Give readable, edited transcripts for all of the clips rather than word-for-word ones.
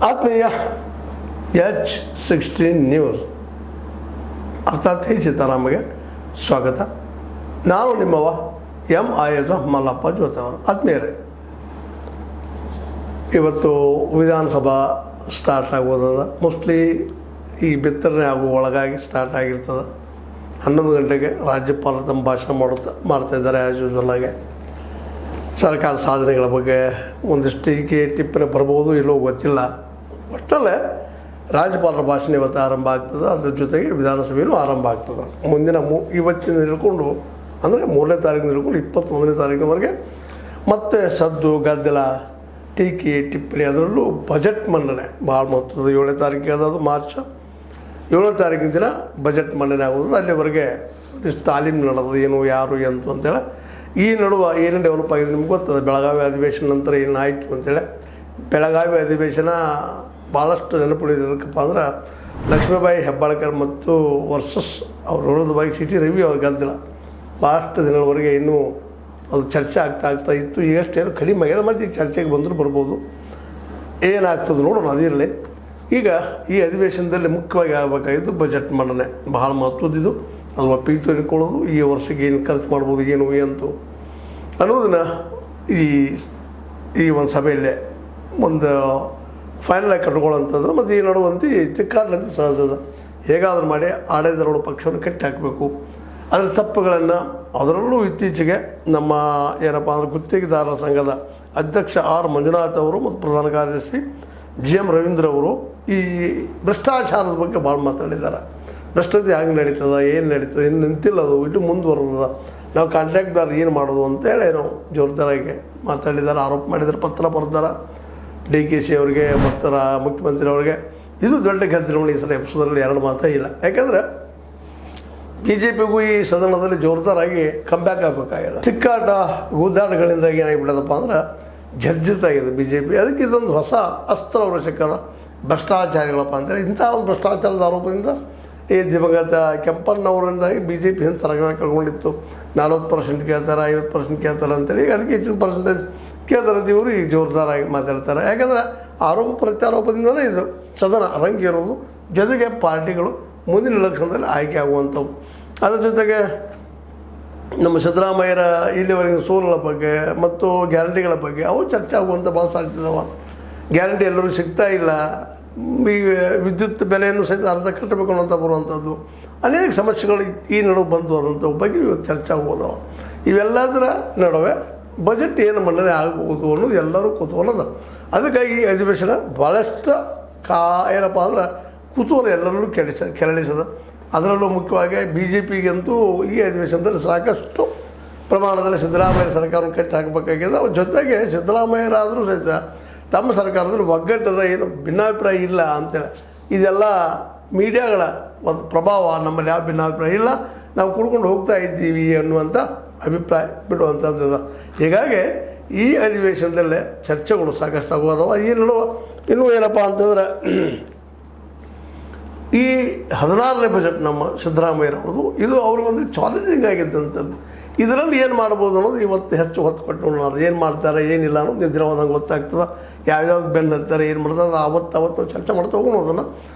ಆತ್ಮೀಯ H16 news ಅರ್ಥಾತ್ ಸೀತಾರಾಮಗೆ ಸ್ವಾಗತ. ನಾನು ನಿಮ್ಮವ MIS ಮಲ್ಲಪ್ಪ ಜೋತವರು. ಆತ್ಮೀಯರೇ, ಇವತ್ತು ವಿಧಾನಸಭಾ ಸ್ಟಾರ್ಟ್ ಆಗೋದದ. ಮೋಸ್ಟ್ಲಿ ಈ ಬಿತ್ತನೆ ಆಗುವ ಒಳಗಾಗಿ ಸ್ಟಾರ್ಟ್ ಆಗಿರ್ತದೆ. 11 ಗಂಟೆಗೆ ರಾಜ್ಯಪಾಲರು ತಮ್ಮ ಭಾಷಣ ಮಾಡ್ತಾಯಿದ್ದಾರೆ. ಆ್ಯಸ್ ಯೂಸ್ವಲ್ ಆಗಿ ಸರ್ಕಾರ ಸಾಧನೆಗಳ ಬಗ್ಗೆ ಒಂದಿಷ್ಟು ಟೀಕೆ ಟಿಪ್ಪಣಿ ಬರ್ಬೋದು, ಇಲ್ಲೋ ಗೊತ್ತಿಲ್ಲ. ಒಟ್ಟಲ್ಲೇ ರಾಜ್ಯಪಾಲರ ಭಾಷಣ ಇವತ್ತು ಆರಂಭ ಆಗ್ತದೆ. ಅದ್ರ ಜೊತೆಗೆ ವಿಧಾನಸಭೆಯೂ ಆರಂಭ ಆಗ್ತದೆ. ಮುಂದಿನ ಇವತ್ತಿನ ಹಿಡ್ಕೊಂಡು ಅಂದರೆ 3ನೇ ತಾರೀಕಿನ ಹಿಡ್ಕೊಂಡು 21ನೇ ತಾರೀಕಿನವರೆಗೆ ಮತ್ತೆ ಸದ್ದು ಗದ್ದಲ ಟೀಕೆ ಟಿಪ್ಪಣಿ, ಅದರಲ್ಲೂ ಬಜೆಟ್ ಮಂಡನೆ ಭಾಳ ಮಹತ್ವದ. 7ನೇ ತಾರೀಕಿಗೆ ಅದಾದ ಮಾರ್ಚ್ 7ನೇ ತಾರೀಕಿನ ದಿನ ಬಜೆಟ್ ಮಂಡನೆ ಆಗೋದು. ಅಲ್ಲಿವರೆಗೆ ಇಷ್ಟು ತಾಲೀಮು ನಡೆದು ಏನು ಯಾರು ಎಂತು ಅಂತೇಳಿ ಈ ನಡುವೆ ಏನೇನು ಡೆವಲಪ್ ಆಗಿದೆ ನಿಮ್ಗೆ ಗೊತ್ತದೆ. ಬೆಳಗಾವಿ ಅಧಿವೇಶನ ನಂತರ ಏನಾಯಿತು ಅಂತೇಳಿ ಬೆಳಗಾವಿ ಅಧಿವೇಶನ ಭಾಳಷ್ಟು ನೆನಪುಳಿದಕ್ಕಪ್ಪ ಅಂದ್ರೆ ಲಕ್ಷ್ಮೀಬಾಯಿ ಹೆಬ್ಬಾಳ್ಕರ್ ಮತ್ತು ವರ್ಸಸ್ ಅವ್ರು ವಿರೋಧವಾಗಿ ಸಿಟಿ ರವಿ ಅವ್ರ ಗದ್ದಲ ಭಾಳಷ್ಟು ದಿನಗಳವರೆಗೆ ಇನ್ನೂ ಅದು ಚರ್ಚೆ ಆಗ್ತಾ ಇತ್ತು. ಈಗಷ್ಟೇನು ಕಡಿಮೆ ಆಗ್ಯದ, ಮತ್ತು ಈಗ ಚರ್ಚೆಗೆ ಬಂದರೂ ಬರ್ಬೋದು. ಏನಾಗ್ತದೆ ನೋಡೋಣ, ಅದಿರಲಿ. ಈಗ ಈ ಅಧಿವೇಶನದಲ್ಲಿ ಮುಖ್ಯವಾಗಿ ಆಗಬೇಕಾಗಿದ್ದು ಬಜೆಟ್ ಮಂಡನೆ ಭಾಳ ಮಹತ್ವದಿದ್ದು. ಅದು ಒಪ್ಪಿಗೆ ತೆಗೆದುಕೊಳ್ಳೋದು, ಈ ವರ್ಷಕ್ಕೆ ಏನು ಖರ್ಚು ಮಾಡ್ಬೋದು ಏನು ಎಂತು ಅನ್ನೋದನ್ನು ಈ ಒಂದು ಸಭೆಯಲ್ಲೇ ಒಂದು ಫೈನಲಾಗಿ ಕಟ್ಕೊಳ್ಳೋಂಥದ್ದು. ಮತ್ತು ಈ ನಡುವಂತೆ ತಿಕ್ಕಾಡ್ಲಂತೆ ಸಹಜದ. ಹೇಗಾದರೂ ಮಾಡಿ ಆಡಳಿತಾರೂಢ ಪಕ್ಷವನ್ನು ಕಟ್ಟಿ ಹಾಕಬೇಕು. ಅದರ ತಪ್ಪುಗಳನ್ನು, ಅದರಲ್ಲೂ ಇತ್ತೀಚೆಗೆ ನಮ್ಮ ಏನಪ್ಪ ಅಂದ್ರೆ ಗುತ್ತಿಗೆದಾರರ ಸಂಘದ ಅಧ್ಯಕ್ಷ ಆರ್ ಮಂಜುನಾಥ್ ಅವರು ಮತ್ತು ಪ್ರಧಾನ ಕಾರ್ಯದರ್ಶಿ GM ರವೀಂದ್ರ ಅವರು ಈ ಭ್ರಷ್ಟಾಚಾರದ ಬಗ್ಗೆ ಭಾಳ ಮಾತಾಡಿದ್ದಾರೆ. ಭ್ರಷ್ಟತೆ ಹೆಂಗೆ ನಡೀತದೆ, ಏನು ನಡೀತದೆ, ಇನ್ನು ನಿಂತಿಲ್ಲ, ಅದು ಇಟ್ಟು ಮುಂದುವರೆದ. ನಾವು ಕಾಂಟ್ರಾಕ್ಟ್ದಾರ ಏನು ಮಾಡೋದು ಅಂತೇಳಿ ನಾವು ಜೋರ್ದಾರಾಗಿ ಮಾತಾಡಿದ್ದಾರೆ, ಆರೋಪ ಮಾಡಿದ್ದಾರೆ, ಪತ್ರ ಬರ್ತಾರೆ DKC ಅವರಿಗೆ ಮತ್ತು ಮುಖ್ಯಮಂತ್ರಿ ಅವರಿಗೆ. ಇದು ದೊಡ್ಡ ಗದ್ದಲ. ಈ ಸಲ ಎಪಿಸೋದಲ್ಲಿ ಎರಡು ಮಾತೇ ಇಲ್ಲ. ಯಾಕೆಂದರೆ BJPಗೂ ಈ ಸದನದಲ್ಲಿ ಜೋರ್ದಾರಾಗಿ ಕಂಬ್ಯಾಕ್ ಆಗಬೇಕಾಗಿದೆ. ಚಿಕ್ಕಾಟ ಗೂದಾಟಗಳಿಂದಾಗಿ ಏನಾಗಿಬಿಡೋದಪ್ಪ ಅಂದ್ರೆ ಜರ್ಜಿತಾಗಿದೆ BJP. ಅದಕ್ಕೆ ಇದೊಂದು ಹೊಸ ಅಸ್ತ್ರ ಅವಶ್ಯಕದ ಭ್ರಷ್ಟಾಚಾರಿಗಳಪ್ಪ ಅಂತೇಳಿ. ಇಂಥ ಒಂದು ಭ್ರಷ್ಟಾಚಾರದ ಆರೋಪದಿಂದ ಈ ದಿವಂಗತ ಕೆಂಪಣ್ಣವರಿಂದಾಗಿ BJP ಹಿಂದೆ ಸರ್ಕಾರ ಕಳ್ಕೊಂಡಿತ್ತು. 40% ಕೇಳ್ತಾರೆ, 50% ಕೇಳ್ತಾರೆ ಅಂತೇಳಿ. ಈಗ ಅದಕ್ಕೆ ಹೆಚ್ಚಿನ ಪರ್ಸೆಂಟೇಜ್ ಕೇಳ್ತಾರೆ ಅಂತ ಇವರು ಈಗ ಜೋರ್ದಾರಾಗಿ ಮಾತಾಡ್ತಾರೆ. ಯಾಕಂದರೆ ಆರೋಪ ಪ್ರತ್ಯಾರೋಪದಿಂದಲೇ ಇದು ಸದನ ರಂಗೇರೋದು. ಜೊತೆಗೆ ಪಾರ್ಟಿಗಳು ಮುಂದಿನ ಎಲೆಕ್ಷನ್ದಲ್ಲಿ ಆಯ್ಕೆ ಆಗುವಂಥವು. ಅದರ ಜೊತೆಗೆ ನಮ್ಮ ಸಿದ್ದರಾಮಯ್ಯರ ಇಲ್ಲಿವರೆಗಿನ ಸೋಲುಗಳ ಬಗ್ಗೆ ಮತ್ತು ಗ್ಯಾರಂಟಿಗಳ ಬಗ್ಗೆ ಅವು ಚರ್ಚೆ ಆಗುವಂಥ ಭಾಳ ಸಾಧ್ಯತೆ ಇದಾವೆ. ಗ್ಯಾರಂಟಿ ಎಲ್ಲರೂ ಸಿಗ್ತಾ ಇಲ್ಲ. ಈ ವಿದ್ಯುತ್ ಬೆಲೆಯನ್ನು ಸಹಿತ ಅರ್ಧ ಕಟ್ಟಬೇಕು ಅನ್ನೋಂಥ ಬರುವಂಥದ್ದು ಅನೇಕ ಸಮಸ್ಯೆಗಳು ಈ ನಡುವೆ ಬಂದು ಆದಂಥ ಬಗ್ಗೆ ಇವತ್ತು ಚರ್ಚೆ ಆಗೋದವ. ಇವೆಲ್ಲದರ ನಡುವೆ ಬಜೆಟ್ ಏನು ಮಂಡನೆ ಆಗ್ಬೋದು ಅನ್ನೋದು ಎಲ್ಲರೂ ಕುತೂಹಲದ. ಅದಕ್ಕಾಗಿ ಅಧಿವೇಶನ ಭಾಳಷ್ಟು ಏನಪ್ಪ ಅಂದ್ರೆ ಕುತೂಹಲ ಎಲ್ಲರಲ್ಲೂ ಕೆರಳಿಸದ. ಅದರಲ್ಲೂ ಮುಖ್ಯವಾಗಿ BJPಗಂತೂ ಈ ಅಧಿವೇಶನದಲ್ಲಿ ಸಾಕಷ್ಟು ಪ್ರಮಾಣದಲ್ಲಿ ಸಿದ್ದರಾಮಯ್ಯ ಸರ್ಕಾರವನ್ನು ಕಟ್ಟಿ ಹಾಕಬೇಕಾಗಿದೆ. ಅವ್ರ ಜೊತೆಗೆ ಸಿದ್ದರಾಮಯ್ಯರಾದರೂ ಸಹಿತ ತಮ್ಮ ಸರ್ಕಾರದಲ್ಲಿ ಒಗ್ಗಟ್ಟದ ಏನು ಭಿನ್ನಾಭಿಪ್ರಾಯ ಇಲ್ಲ ಅಂತೇಳಿ ಇದೆಲ್ಲ ಮೀಡಿಯಾಗಳ ಒಂದು ಪ್ರಭಾವ. ನಮ್ಮಲ್ಲಿ ಯಾವ ಭಿನ್ನಾಭಿಪ್ರಾಯ ಇಲ್ಲ, ನಾವು ಕುಡ್ಕೊಂಡು ಹೋಗ್ತಾ ಇದ್ದೀವಿ ಅನ್ನುವಂಥ ಅಭಿಪ್ರಾಯ ಬಿಡುವಂಥದ್ದು. ಹೀಗಾಗಿ ಈ ಅಧಿವೇಶನದಲ್ಲೇ ಚರ್ಚೆಗಳು ಸಾಕಷ್ಟು ಆಗೋದವ. ಈ ನಡುವೆ ಇನ್ನೂ ಏನಪ್ಪ ಅಂತಂದ್ರೆ ಈ 16ನೇ ಬಜೆಟ್ ನಮ್ಮ ಸಿದ್ದರಾಮಯ್ಯರವ್ರದ್ದು ಇದು ಅವ್ರಿಗೊಂದು ಚಾಲೆಂಜಿಂಗ್ ಆಗಿದ್ದಂಥದ್ದು. ಇದರಲ್ಲಿ ಏನು ಮಾಡ್ಬೋದು ಅನ್ನೋದು ಇವತ್ತು ಹೆಚ್ಚು ಹೊತ್ತು ಕೊಟ್ಟು ಅದು ಏನು ಮಾಡ್ತಾರೆ ಏನಿಲ್ಲ ಅನ್ನೋದು ನಿರ್ದಿನವಾದಂಗೆ ಗೊತ್ತಾಗ್ತದೆ. ಯಾವ್ಯಾವ್ದು ಬೆನ್ನು ಹತ್ತಾರೆ ಏನು ಮಾಡ್ತಾರೆ ಅದು ಅವತ್ತು ನಾವು ಚರ್ಚೆ ಮಾಡ್ತಾ ಹೋಗೋಣ ಅದನ್ನು.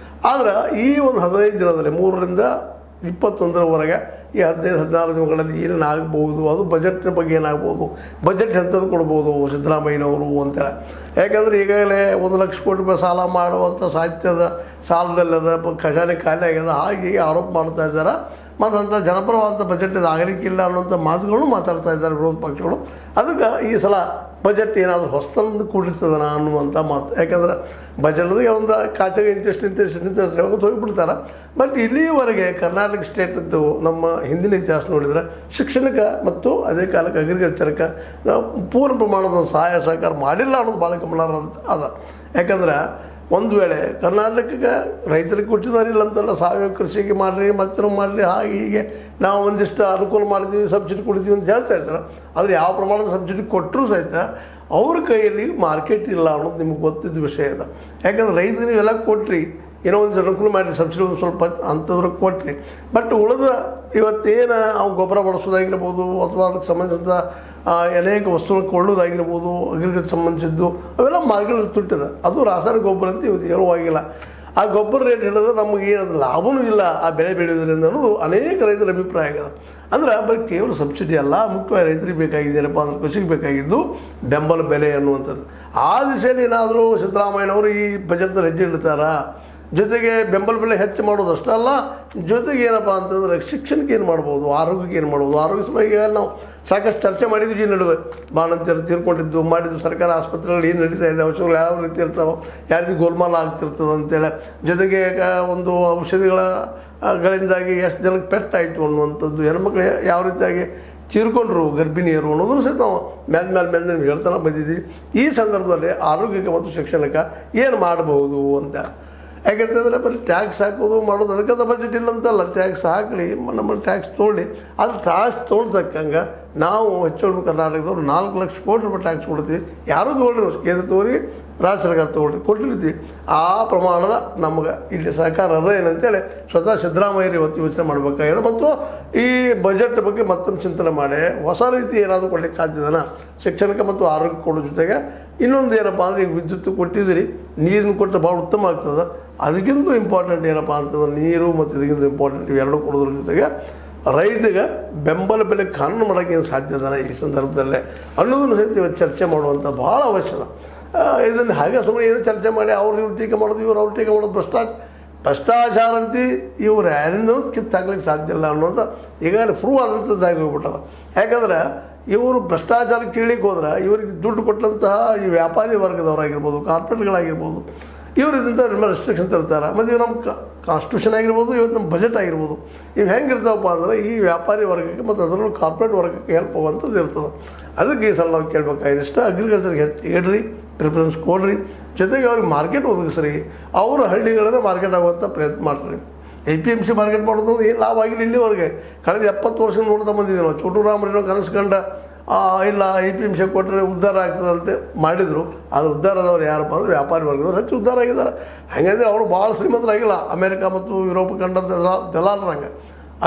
ಆದರೆ ಈ ಒಂದು 15 ದಿನದಲ್ಲಿ 3ರಿಂದ 21ರವರೆಗೆ ಈ 15-16 ದಿನಗಳಲ್ಲಿ ಏನೇನು ಆಗ್ಬೋದು, ಅದು ಬಜೆಟ್ನ ಬಗ್ಗೆ ಏನಾಗ್ಬೋದು, ಬಜೆಟ್ ಎಂಥದ್ದು ಕೊಡ್ಬೋದು ಸಿದ್ದರಾಮಯ್ಯನವರು ಅಂತೇಳಿ. ಯಾಕಂದರೆ ಈಗಾಗಲೇ 1 ಲಕ್ಷ ಕೋಟಿ ರೂಪಾಯಿ ಸಾಲ ಮಾಡುವಂಥ ಸಾಹಿತ್ಯದ ಸಾಲದಲ್ಲದ ಖಜಾನೆ ಖಾಲಿ ಆಗ್ಯದ ಹಾಗೆ ಆರೋಪ ಮಾಡ್ತಾ ಇದ್ದಾರೆ. ಮತ್ತು ಅಂಥ ಜನಪರವಾದಂಥ ಬಜೆಟ್ ಇದು ಆಗಲಿಕ್ಕಿಲ್ಲ ಅನ್ನೋಂಥ ಮಾತುಗಳನ್ನು ಮಾತಾಡ್ತಾ ಇದ್ದಾರೆ ವಿರೋಧ ಪಕ್ಷಗಳು. ಅದಕ್ಕೆ ಈ ಸಲ ಬಜೆಟ್ ಏನಾದರೂ ಹೊಸತನದಿಂದ ಕೂಡಿರ್ತದನ ಅನ್ನುವಂಥ ಮಾತು. ಯಾಕಂದ್ರೆ ಬಜೆಟ್ಗೆ ಒಂದು ಕಾಚಗೆ ಇಂತಿಷ್ಟು ಹೇಳ್ಕೊಂಡು ಹೋಗಿಬಿಡ್ತಾರೆ. ಬಟ್ ಇಲ್ಲಿಯವರೆಗೆ ಕರ್ನಾಟಕ ಸ್ಟೇಟದ್ದು ನಮ್ಮ ಹಿಂದಿನ ಇತಿಹಾಸ ನೋಡಿದರೆ ಶಿಕ್ಷಣಕ್ಕೆ ಮತ್ತು ಅದೇ ಕಾಲಕ್ಕೆ ಅಗ್ರಿಕಲ್ಚರ್ಗೆ ಪೂರ್ಣ ಪ್ರಮಾಣದ ಒಂದು ಸಹಾಯ ಸಹಕಾರ ಮಾಡಿಲ್ಲ ಅನ್ನೋದು ಭಾಳ ಗಮನಾರ್ಹ ಅದ. ಯಾಕಂದ್ರೆ ಒಂದು ವೇಳೆ ಕರ್ನಾಟಕಕ್ಕೆ ರೈತರಿಗೆ ಕೊಟ್ಟಿದ್ದಾರಿಲ್ಲ ಅಂತಲ್ಲ, ಸಾವಯವ ಕೃಷಿಗೆ ಮಾಡಿರಿ ಮತ್ತೇನೋ ಮಾಡಿರಿ ಹಾಗೆ ಹೀಗೆ ನಾವು ಒಂದಿಷ್ಟು ಅನುಕೂಲ ಮಾಡ್ತೀವಿ, ಸಬ್ಸಿಡಿ ಕೊಡ್ತೀವಿ ಅಂತ ಹೇಳ್ತಾ ಇದ್ದಾರೆ. ಆದರೆ ಯಾವ ಪ್ರಮಾಣದ ಸಬ್ಸಿಡಿ ಕೊಟ್ಟರೂ ಸಹಿತ ಅವ್ರ ಕೈಯಲ್ಲಿ ಮಾರ್ಕೆಟ್ ಇಲ್ಲ ಅನ್ನೋದು ನಿಮ್ಗೆ ಗೊತ್ತಿದ್ದ ವಿಷಯ ಇದೆ. ಯಾಕಂದ್ರೆ ರೈತರಿಗೆ ಎಲ್ಲ ಕೊಟ್ರಿ ಏನೋ ಒಂದು ಅನುಕೂಲ ಮಾಡಿ ಸಬ್ಸಿಡಿ ಒಂದು ಸ್ವಲ್ಪ ಅಂಥದ್ರ ಕೊಟ್ಟರೆ. ಬಟ್ ಉಳಿದ ಇವತ್ತೇನು ಅವು ಗೊಬ್ಬರ ಬಳಸೋದಾಗಿರ್ಬೋದು ಅಥವಾ ಅದಕ್ಕೆ ಸಂಬಂಧಿಸಿದ ಅನೇಕ ವಸ್ತುಗಳು ಕೊಳ್ಳೋದಾಗಿರ್ಬೋದು, ಅಗ್ರಿಕಲ್ಚರ್ ಸಂಬಂಧಿಸಿದ್ದು ಅವೆಲ್ಲ ಮಾರ್ಕೆಟಲ್ಲಿ ತುಟ್ಟಿದೆ. ಅದು ರಾಸಾಯನಿಕ ಗೊಬ್ಬರ ಅಂತ ಇವತ್ತು ಹೇಳುವಾಗಿಲ್ಲ. ಆ ಗೊಬ್ಬರ ರೇಟ್ ಹಿಡಿದ್ರೆ ನಮಗೆ ಏನದು ಲಾಭವೂ ಇಲ್ಲ ಆ ಬೆಳೆ ಬೆಳೆಯೋದ್ರಿಂದ ಅನ್ನೋದು ಅನೇಕ ರೈತರ ಅಭಿಪ್ರಾಯ ಆಗಿದೆ. ಅಂದ್ರೆ ಬರೀ ಕೇವಲ ಸಬ್ಸಿಡಿ ಅಲ್ಲ, ಮುಖ್ಯವಾಗಿ ರೈತರಿಗೆ ಬೇಕಾಗಿದ್ದೇನಪ್ಪ ಅಂದ್ರೆ ಕೃಷಿಗೆ ಬೇಕಾಗಿದ್ದು ಬೆಂಬಲ ಬೆಲೆ ಅನ್ನುವಂಥದ್ದು. ಆ ದಿಶೆಯಲ್ಲಿ ಏನಾದರೂ ಸಿದ್ದರಾಮಯ್ಯನವರು ಈ ಬಜೆಟ್ನಲ್ಲಿ ಹೆಜ್ಜೆ ಇಡ್ತಾರಾ? ಜೊತೆಗೆ ಬೆಂಬಲ ಬೆಲೆ ಹೆಚ್ಚು ಮಾಡೋದು ಅಷ್ಟೇ ಅಲ್ಲ, ಜೊತೆಗೆ ಏನಪ್ಪ ಅಂತಂದ್ರೆ ಶಿಕ್ಷಣಕ್ಕೆ ಏನು ಮಾಡ್ಬೋದು, ಆರೋಗ್ಯಕ್ಕೆ ಏನು ಮಾಡ್ಬೋದು. ಆರೋಗ್ಯ ಸಭೆಗೆ ನಾವು ಸಾಕಷ್ಟು ಚರ್ಚೆ ಮಾಡಿದ್ವಿ. ಈ ನಡುವೆ ಬಾಣಂತಿಯರು ತೀರ್ಕೊಂಡಿದ್ದು ಮಾಡಿದ್ದು, ಸರ್ಕಾರ ಆಸ್ಪತ್ರೆಗಳಲ್ಲಿ ಏನು ನಡೀತಾ ಇದೆ, ಔಷಧಿಗಳು ಯಾವ ರೀತಿ ಇರ್ತಾವೆ, ಯಾವ ರೀತಿ ಗೋಲ್ಮಾಲ ಆಗ್ತಿರ್ತದೆ ಅಂತೇಳಿ, ಜೊತೆಗೆ ಒಂದು ಔಷಧಿಗಳಿಂದಾಗಿ ಎಷ್ಟು ಜನಕ್ಕೆ ಪೆಟ್ಟಾಯಿತು ಅನ್ನುವಂಥದ್ದು, ಹೆಣ್ಮಕ್ಳು ಯಾವ ರೀತಿಯಾಗಿ ತೀರ್ಕೊಂಡ್ರು ಗರ್ಭಿಣಿಯರು ಅನ್ನೋದನ್ನು ಸಹಿತ ನಾವು ಮೇಲೆ ನಿಮ್ಗೆ ಹೇಳ್ತಾನೆ ಬಂದಿದ್ದೀವಿ. ಈ ಸಂದರ್ಭದಲ್ಲಿ ಆರೋಗ್ಯಕ್ಕೆ ಮತ್ತು ಶಿಕ್ಷಣಕ್ಕೆ ಏನು ಮಾಡಬಹುದು ಅಂತ. ಯಾಕೆಂತಂದರೆ ಬರೀ ಟ್ಯಾಕ್ಸ್ ಹಾಕೋದು ಮಾಡೋದು ಅದಕ್ಕಂತ ಬಜೆಟ್ ಇಲ್ಲ ಅಂತಲ್ಲ. ಟ್ಯಾಕ್ಸ್ ಹಾಕಲಿ, ನಮ್ಮಲ್ಲಿ ಟ್ಯಾಕ್ಸ್ ತೊಗೊಳ್ಳಿ, ಅದು ಟ್ಯಾಕ್ಸ್ ತೊಗೊಳ್ತಕ್ಕಂಗೆ ನಾವು ಹೆಚ್ಚು ಕರ್ನಾಟಕದವ್ರು 4 ಲಕ್ಷ ಕೋಟಿ ರೂಪಾಯಿ ಟ್ಯಾಕ್ಸ್ ಕೊಡ್ತೀವಿ. ಯಾರೂ ತೊಗೊಳ್ರಿ, ಕೇಂದ್ರ ತೊಗೊಳ್ರಿ, ರಾಜ್ಯ ಸರ್ಕಾರ ತೊಗೊಳ್ರಿ, ಕೊಟ್ಟಿರ್ತೀವಿ. ಆ ಪ್ರಮಾಣದ ನಮಗೆ ಇಲ್ಲಿ ಸಹಕಾರ ಅದ ಏನಂತೇಳಿ ಸ್ವತಃ ಸಿದ್ದರಾಮಯ್ಯರು ಇವತ್ತು ಯೋಚನೆ ಮಾಡಬೇಕಾಗಿದೆ. ಮತ್ತು ಈ ಬಜೆಟ್ ಬಗ್ಗೆ ಮತ್ತೊಂದು ಚಿಂತನೆ ಮಾಡಿ ಹೊಸ ರೀತಿ ಏನಾದರೂ ಕೊಡಲಿಕ್ಕೆ ಸಾಧ್ಯದನ ಶಿಕ್ಷಣಕ್ಕೆ ಮತ್ತು ಆರೋಗ್ಯ ಕೊಡೋ ಜೊತೆಗೆ ಇನ್ನೊಂದು ಏನಪ್ಪ ಅಂದರೆ ಈಗ ವಿದ್ಯುತ್ ಕೊಟ್ಟಿದ್ದೀರಿ, ನೀರಿನ ಕೊಟ್ಟರೆ ಭಾಳ ಉತ್ತಮ ಆಗ್ತದೆ. ಅದಕ್ಕಿಂತ ಇಂಪಾರ್ಟೆಂಟ್ ಏನಪ್ಪ ಅಂತಂದ್ರೆ ನೀರು ಮತ್ತು ಇದಕ್ಕಿಂತ ಇಂಪಾರ್ಟೆಂಟ್ ಇವೆರಡೂ ಕೊಡೋದ್ರ ಜೊತೆಗೆ ರೈತಗೆ ಬೆಂಬಲ ಬೆಲೆ ಕಾನೂನು ಮಾಡೋಕ್ಕೆ ಏನು ಸಾಧ್ಯದನ ಈ ಸಂದರ್ಭದಲ್ಲೇ ಅನ್ನೋದನ್ನು ಸಹಿತ ಇವತ್ತು ಚರ್ಚೆ ಮಾಡುವಂಥ ಭಾಳ ಅವಶ್ಯಕ. ಇದನ್ನು ಹಾಗೆ ಸುಮ್ಮನೆ ಏನೋ ಚರ್ಚೆ ಮಾಡಿ ಇವ್ರು ಟೀಕೆ ಮಾಡೋದು, ಅವ್ರು ಟೀಕೆ ಮಾಡೋದು ಭ್ರಷ್ಟಾಚಾರ ಅಂತ ಇವ್ರು ಯಾರಿಂದನೂ ಕಿತ್ತಾಕ್ಲಿಕ್ಕೆ ಸಾಧ್ಯ ಇಲ್ಲ ಅನ್ನೋದು ಈಗಾಗಲೇ ಪ್ರೂವ್ ಆದಂಥದ್ದಾಗಿ ಹೋಗ್ಬಿಟ್ಟದ. ಯಾಕಂದ್ರೆ ಇವರು ಭ್ರಷ್ಟಾಚಾರ ಕೀಳಿಕ್ಕೆ ಹೋದ್ರೆ ಇವರಿಗೆ ದುಡ್ಡು ಕೊಟ್ಟಂತಹ ಈ ವ್ಯಾಪಾರಿ ವರ್ಗದವರಾಗಿರ್ಬೋದು, ಕಾರ್ಪೊರೇಟ್ಗಳಾಗಿರ್ಬೋದು, ಇವರು ಇದರಿಂದ ರೆಸ್ಟ್ರಿಕ್ಷನ್ ತರ್ತಾರೆ. ಮತ್ತು ಇವು ನಮ್ಮ ಕಾನ್ಸ್ಟಿಟ್ಯೂಷನ್ ಆಗಿರ್ಬೋದು, ಇವತ್ತು ನಮ್ಮ ಬಜೆಟ್ ಆಗಿರ್ಬೋದು, ಇವು ಹೆಂಗಿರ್ತಾವಪ್ಪ ಅಂದ್ರೆ ಈ ವ್ಯಾಪಾರಿ ವರ್ಗಕ್ಕೆ ಮತ್ತು ಅದರಲ್ಲೂ ಕಾರ್ಪೊರೇಟ್ ವರ್ಗಕ್ಕೆ ಹೆಲ್ಪ್ ಆಗುವಂಥದ್ದು ಇರ್ತದೆ. ಅದಕ್ಕೆ ಈ ಸಲ ನಾವು ಕೇಳಬೇಕಾಗಿದೆ ಇಷ್ಟ, ಅಗ್ರಿಕಲ್ಚರ್ಗೆ ಇಡ್ರಿ, ಪ್ರಿಫರೆನ್ಸ್ ಕೊಡ್ರಿ, ಜೊತೆಗೆ ಅವ್ರಿಗೆ ಮಾರ್ಕೆಟ್ ಒದಗಿಸ್ರಿ, ಅವರು ಹಳ್ಳಿಗಳನ್ನ ಮಾರ್ಕೆಟ್ ಆಗುವಂಥ ಪ್ರಯತ್ನ ಮಾಡ್ರಿ. APMC ಮಾರ್ಕೆಟ್ ಮಾಡೋದು ಏನು ಲಾಭ ಆಗಿಲ್ಲ ಇಲ್ಲಿವರೆಗೆ. ಕಳೆದ 70 ವರ್ಷ ನೋಡ್ತಾ ಬಂದಿದ್ದೀವಿ ನಾವು. ಚೋಟುರಾಮರೇನೋ ಕನಸ್ಕಂಡ ಇಲ್ಲ APMC ಕೊಟ್ಟರೆ ಉದ್ಧಾರ ಆಗ್ತದಂತೆ ಮಾಡಿದರು. ಅದು ಉದ್ಧಾರದವ್ರು ಯಾರಪ್ಪ ಅಂದ್ರೆ ವ್ಯಾಪಾರಿ ವರ್ಗದವ್ರು ಹೆಚ್ಚು ಉದ್ಧಾರ ಆಗಿದ್ದಾರೆ. ಹಾಗಂದ್ರೆ ಅವರು ಭಾಳ ಶ್ರೀಮಂತರಾಗಿಲ್ಲ, ಅಮೇರಿಕ ಮತ್ತು ಯುರೋಪ್ ಕಂಡಂಥ ದಲಾಲರಂಗೆ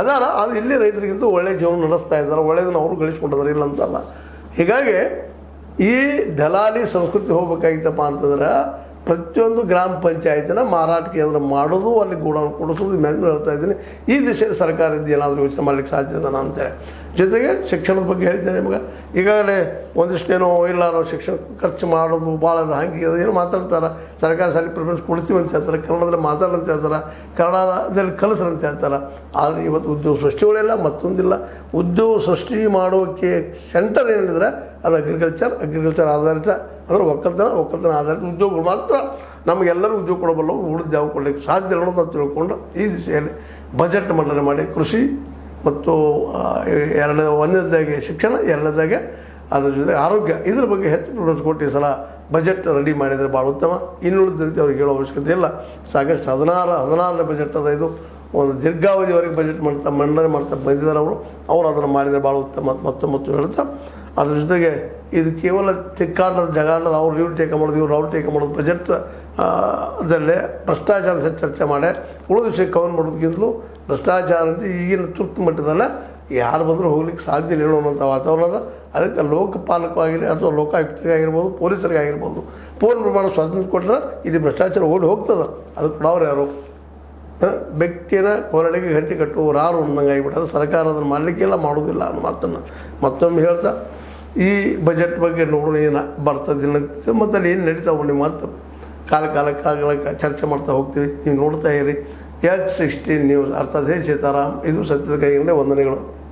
ಅದಾರ. ಅದು ಇಲ್ಲಿ ರೈತರಿಗಿಂತ ಒಳ್ಳೆಯ ಜೀವನ ನಡೆಸ್ತಾ ಇದ್ದಾರೆ, ಒಳ್ಳೆಯದನ್ನು ಅವರು ಗಳಿಸ್ಕೊಂಡಿದ್ದಾರೆ, ಇಲ್ಲ ಅಂತಲ್ಲ. ಹೀಗಾಗಿ ಈ ದಲಾಲಿ ಸಂಸ್ಕೃತಿ ಹೋಗ್ಬೇಕಾಗಿತ್ತಪ್ಪ ಅಂತಂದ್ರೆ ಪ್ರತಿಯೊಂದು ಗ್ರಾಮ ಪಂಚಾಯತಿನ ಮಾರಾಟ ಕೇಂದ್ರ ಮಾಡೋದು, ಅಲ್ಲಿ ಗೂಡನ್ನು ಕೊಡಿಸೋದು ಮೇಲೆ ಹೇಳ್ತಾ ಇದ್ದೀನಿ. ಈ ದಿಶೆಯಲ್ಲಿ ಸರ್ಕಾರದಿಂದ ಏನಾದರೂ ಯೋಚನೆ ಮಾಡಲಿಕ್ಕೆ ಸಾಧ್ಯ ಇದೆನಾ ಅಂತೇಳಿ. ಜೊತೆಗೆ ಶಿಕ್ಷಣದ ಬಗ್ಗೆ ಹೇಳಿದ್ದೇನೆ ನಿಮಗೆ. ಈಗಾಗಲೇ ಒಂದಿಷ್ಟೇನೋ ಇಲ್ಲ ನಾವು ಶಿಕ್ಷಣ ಖರ್ಚು ಮಾಡೋದು ಭಾಳ ಅದು ಹಾಗೆ ಏನು ಮಾತಾಡ್ತಾರೆ. ಸರ್ಕಾರ ಶಾಲೆ ಪ್ರಿಫರೆನ್ಸ್ ಕೊಡ್ತೀವಿ ಅಂತ ಹೇಳ್ತಾರೆ, ಕನ್ನಡದಲ್ಲಿ ಮಾತಾಡಂತ ಹೇಳ್ತಾರೆ, ಕನ್ನಡದಲ್ಲಿ ಕಲಿಸ್ರಂತ ಹೇಳ್ತಾರೆ. ಆದರೆ ಇವತ್ತು ಉದ್ಯೋಗ ಸೃಷ್ಟಿಗಳಿಲ್ಲ, ಮತ್ತೊಂದಿಲ್ಲ. ಉದ್ಯೋಗ ಸೃಷ್ಟಿ ಮಾಡೋಕ್ಕೆ ಸೆಂಟರ್ ಏನಿದ್ರೆ ಅದು ಅಗ್ರಿಕಲ್ಚರ್ ಆಧಾರಿತ, ಅಂದರೆ ಒಕ್ಕಲ್ತನ ಆಧಾರಿತ ಉದ್ಯೋಗಗಳು ಮಾತ್ರ ನಮಗೆಲ್ಲರೂ ಉದ್ಯೋಗ ಕೊಡಬಲ್ಲವು. ಉಳಿದ ಯಾವ ಕೊಡಲಿಕ್ಕೆ ಸಾಧ್ಯ ಅನ್ನೋದು ನಾವು ತಿಳ್ಕೊಂಡು ಈ ದಿಶೆಯಲ್ಲಿ ಬಜೆಟ್ ಮಂಡನೆ ಮಾಡಿ ಕೃಷಿ ಮತ್ತು ಒಂದನೇದಾಗಿ ಶಿಕ್ಷಣ, ಎರಡನೇದಾಗಿ ಅದ್ರ ಜೊತೆ ಆರೋಗ್ಯ, ಇದ್ರ ಬಗ್ಗೆ ಹೆಚ್ಚು ಪ್ರಿಫರೆನ್ಸ್ ಕೊಟ್ಟು ಈ ಸಲ ಬಜೆಟ್ ರೆಡಿ ಮಾಡಿದರೆ ಭಾಳ ಉತ್ತಮ. ಇನ್ನುಳಿದಂತೆ ಅವ್ರಿಗೆ ಹೇಳೋ ಅವಶ್ಯಕತೆ ಇಲ್ಲ. ಸಾಕಷ್ಟು 16ನೇ ಬಜೆಟ್ ಅದ. ಇದು ಒಂದು ದೀರ್ಘಾವಧಿವರೆಗೆ ಬಜೆಟ್ ಮಂಡನೆ ಮಾಡ್ತಾ ಬಂದಿದ್ದಾರೆ ಅವರು ಅದನ್ನು ಮಾಡಿದರೆ ಭಾಳ ಉತ್ತಮ ಮತ್ತು ಹೇಳ್ತಾ, ಅದ್ರ ಜೊತೆಗೆ ಇದು ಕೇವಲ ತಿಕ್ಕಾಟದ ಜಗಾಟದ ಅವ್ರು ಇವ್ರು ಟೇಕ ಮಾಡೋದು, ಅವ್ರು ಟೇಕ ಮಾಡೋದು. ಬಜೆಟ್ ಅದಲ್ಲೇ ಭ್ರಷ್ಟಾಚಾರ ಚರ್ಚೆ ಮಾಡಿ ಉಳಿದ ವಿಷಯ ಕವರ್ ಮಾಡೋದಕ್ಕಿಂತಲೂ ಭ್ರಷ್ಟಾಚಾರ ಅಂತ ಈಗಿನ ತುರ್ತು ಮಟ್ಟದಲ್ಲ ಯಾರು ಬಂದರೂ ಹೋಗ್ಲಿಕ್ಕೆ ಸಾಧ್ಯ ಇಲ್ಲ ಅನ್ನೋಂಥ ವಾತಾವರಣದ. ಅದಕ್ಕೆ ಲೋಕಪಾಲಕವಾಗಿರಿ ಅಥವಾ ಲೋಕಾಯುಕ್ತಗಾಗಿರ್ಬೋದು, ಪೊಲೀಸರಿಗಾಗಿರ್ಬೋದು ಪೂರ್ಣ ಪ್ರಮಾಣ ಸ್ವಾತಂತ್ರ್ಯ ಕೊಟ್ಟರೆ ಇಲ್ಲಿ ಭ್ರಷ್ಟಾಚಾರ ಓಡಿ ಹೋಗ್ತದೆ. ಅದು ಕೊಡೋರು ಯಾರು? ಬೆಕ್ಕಿನ ಕೊರಳಿಗೆ ಗಂಟೆ ಕಟ್ಟುವವರು ಯಾರು ಅನ್ನಂಗೆ ಆಗಿಬಿಟ್ಟದು. ಸರ್ಕಾರ ಅದನ್ನು ಮಾಡಲಿಕ್ಕೆಲ್ಲ ಮಾಡೋದಿಲ್ಲ ಅನ್ನೋ ಮಾತನ್ನು ಮತ್ತೊಮ್ಮೆ ಹೇಳ್ತಾ, ಈ ಬಜೆಟ್ ಬಗ್ಗೆ ನೋಡೋಣ ಏನು ಬರ್ತದೆ ಮತ್ತು ಅಲ್ಲಿ ಏನು ನಡೀತಾವೆ ನೀವು ಮತ್ತು ಕಾಲಕ್ಕೆ ಚರ್ಚೆ ಮಾಡ್ತಾ ಹೋಗ್ತೀವಿ. ನೀವು ನೋಡ್ತಾ ಇರಿ H16 ನ್ಯೂಸ್. ಅರ್ಥಾತ್ ಹೇ ಸೀತಾರಾಮ್, ಇದು ಸತ್ಯದ ಕೈಗಂಡೆ ವಂದನೆಗಳು.